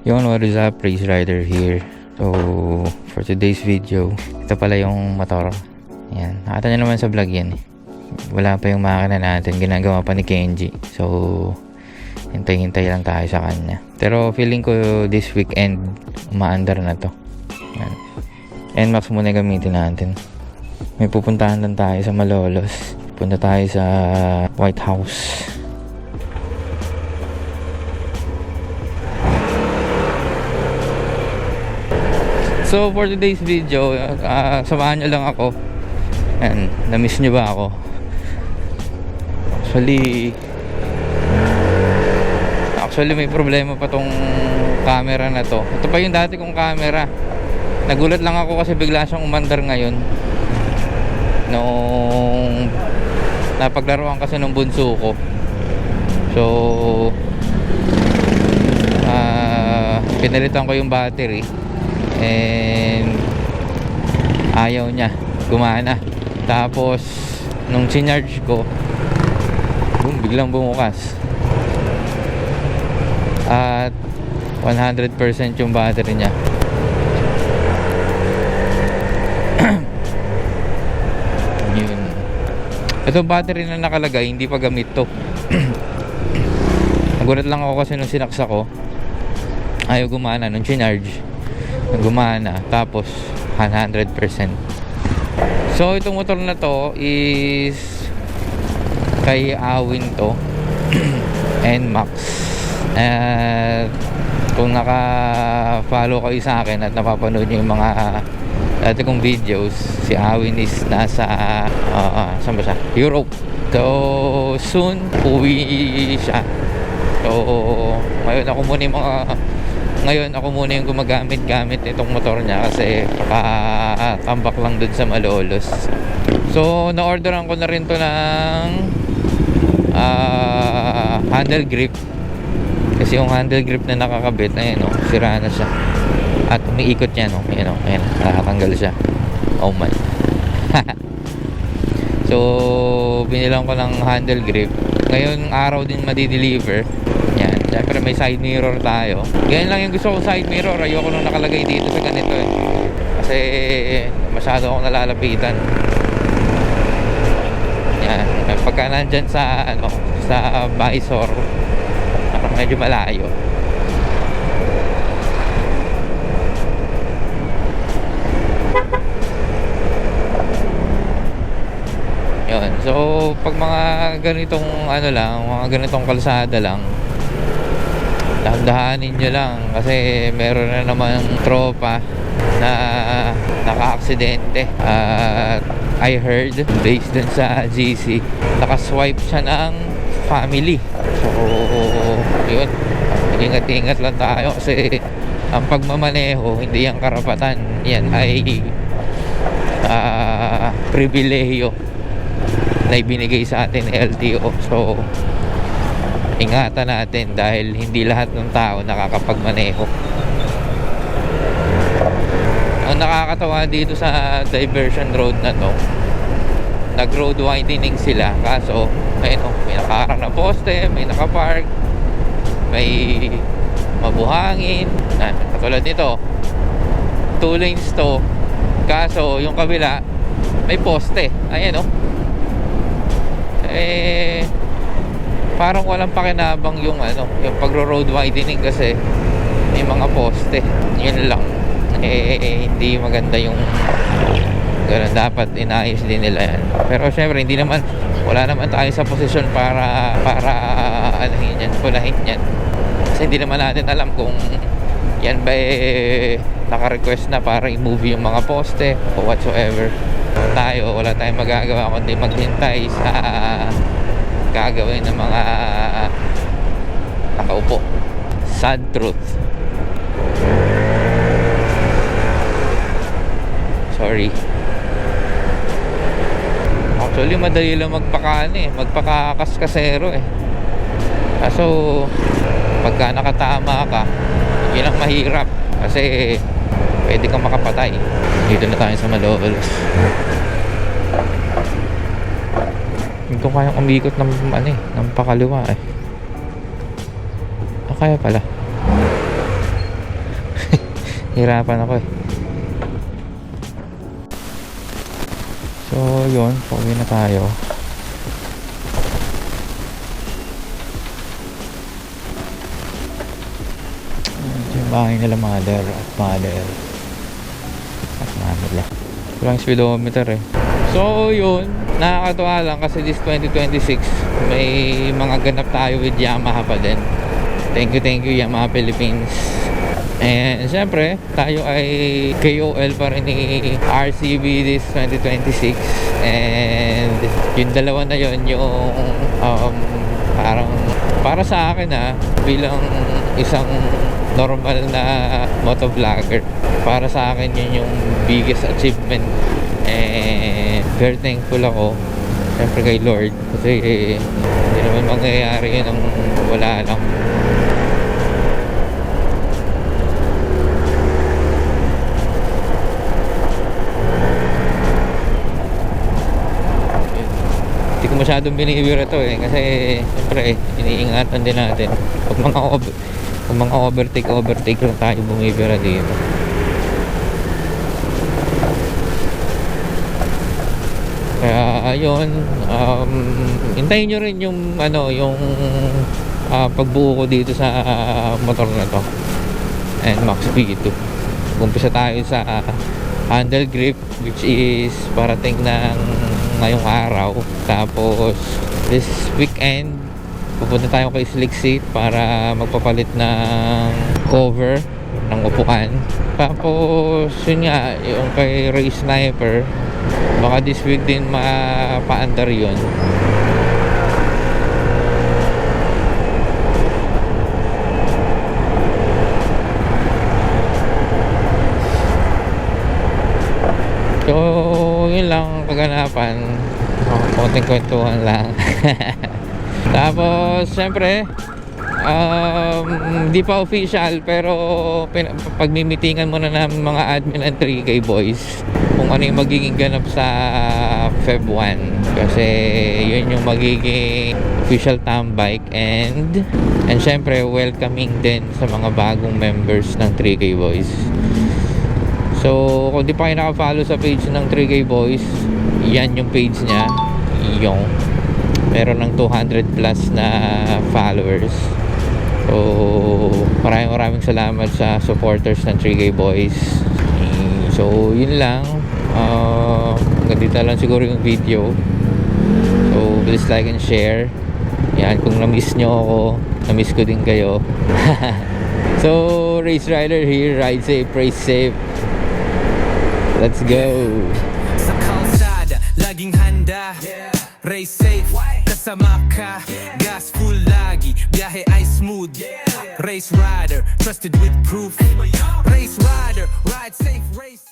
Yung what is up, Race Rider here. So, for today's video, ito pala yung motor. Yan, nakita nyo naman sa vlog yan eh. Wala pa yung makina natin, ginagawa pa ni Kenji. So, hintay-hintay lang tayo sa kanya. Pero feeling ko this weekend, umaandar na to. Yan. NMAX muna gamitin natin. May pupuntahan lang tayo sa Malolos. Punta tayo sa White House. So for today's video, samahan nyo lang ako. And na-miss nyo ba ako? Actually may problema pa tong camera na to. Ito pa yung dati kong camera. Nagulat lang ako kasi bigla siyang umandar ngayon. Nung napaglaruan kasi ng bunso ko. So pinalitan ko yung battery. And ayaw niya gumana. Tapos nung sinarge ko, biglang bumukas at 100% yung battery niya. Yun. Ito battery na nakalagay, hindi pa gamit to. Nagulat lang ako kasi nung sinaksa ko, ayaw gumana. Nung sinarge, gumana, tapos 100%. So itong motor na to is kay Awin to. NMAX. At kung naka-follow kayo sa akin at napapanood nyo yung mga dati kong videos, si Awin is nasa saan ba siya? Europe. So soon uwi siya. So ngayon ako muna yung gumagamit-gamit itong motor niya kasi tambak lang dun sa Malolos. So na-orderan ko na rin to ng handle grip kasi yung handle grip na nakakabit, ayun o, sira na siya at umiikot niya, no? Ayun o, ayun, nakatanggal siya. Oh my. So binilang ko ng handle grip. Ngayon araw din madi-deliver. Yan, syempre may side mirror tayo. Ganyan lang yung gusto ko, side mirror. Ayoko nung nakalagay dito sa ganito eh. Kasi masyado akong nalalapitan. Yan, pagka nandyan sa sa visor, parang medyo malayo. Yun, so pag mga ganitong mga ganitong kalsada lang, dahan-dahanin nyo lang kasi meron na naman tropa na naka-aksidente. At I heard, based dun sa GC, nakaswipe siya ng family. So yun, ingat-ingat lang tayo kasi ang pagmamaneho hindi yung karapatan, yan ay pribilehiyo na ibinigay sa atin ng LTO. So ingatan natin dahil hindi lahat ng tao nakakapagmaneho. Ang nakakatawa dito sa diversion road na to, nag road widening sila, kaso ayun, may nakaharang na poste, may nakapark, may mabuhangin. Katulad nito, 2 lanes to, kaso yung kabila may poste. Ayan parang walang pakinabang yung pagro-road widening kasi may mga poste. Yun lang. Hindi maganda yung ganun. Dapat inayos din nila yan. Pero syempre wala naman tayo sa posisyon para pulahin yan. Kasi hindi naman natin alam kung yan ba naka-request na para i-move yung mga poste o whatsoever. Wala tayong magagawa kundi maghintay sa gagawin ng mga nakaupo. Sad truth. Sorry. Actually madali lang magpakakaskasero eh. Kaso pagka nakatama ka, yun ang mahirap kasi pwede kang makapatay. Dito na tayo sa Malolos. Hindi ko kayang umikot ng pakaliwa eh. Kaya pala. hirapan ako eh. So yun, pauwi na tayo. Ito yung bahay nila mother at father at nila. Walang speedometer eh. So yun, nakakatuwa lang kasi this 2026 may mga ganap tayo with Yamaha pa din. Thank you Yamaha Philippines. And siyempre, tayo ay KOL pa rin ni RCB this 2026. And yung dalawa na yun, yung parang para sa akin bilang isang normal na motovlogger, para sa akin yun yung biggest achievement. And very thankful ako siyempre kay Lord kasi hindi naman mangyayari yun ang wala lang. Hindi ko masyadong binibira to kasi siyempre iniingatan din natin pag mga overtake lang tayo bumibira dito. Kaya ayun, hintayin nyo rin yung pagbuo ko dito sa motor na to and Max V2. Umpisa tayo sa handle grip, which is parating ng ngayong araw. Tapos this weekend pupunta tayo kay Slick Seat para magpapalit ng cover ng upuan. Tapos yun nga, yung kay Ray Sniper, baka this week din mapaandar yun. So yun lang kaganapan, konting kwentuhan lang. Tapos syempre di pa official pero pagmimitingan muna namin mga admin and 3K boys kung ano yung magiging ganap sa Feb 1 kasi yun yung magiging official tambike and syempre welcoming din sa mga bagong members ng 3K boys. So kung di pa kayo nakafollow sa page ng 3K boys, yan yung page niya, yung meron ng 200 plus na followers. So maraming salamat sa supporters ng 3K boys. So yun lang, hanggang dito lang siguro yung video. So please like and share. Yan, kung na-miss nyo ako, na-miss ko din kayo. So Race Rider here, ride safe, race safe. Let's go. Sa kalsada, laging handa. Race safe, kasama ka. Gas full lagi, biyahe ay smooth. Race rider, trusted with proof. Race rider, ride safe, race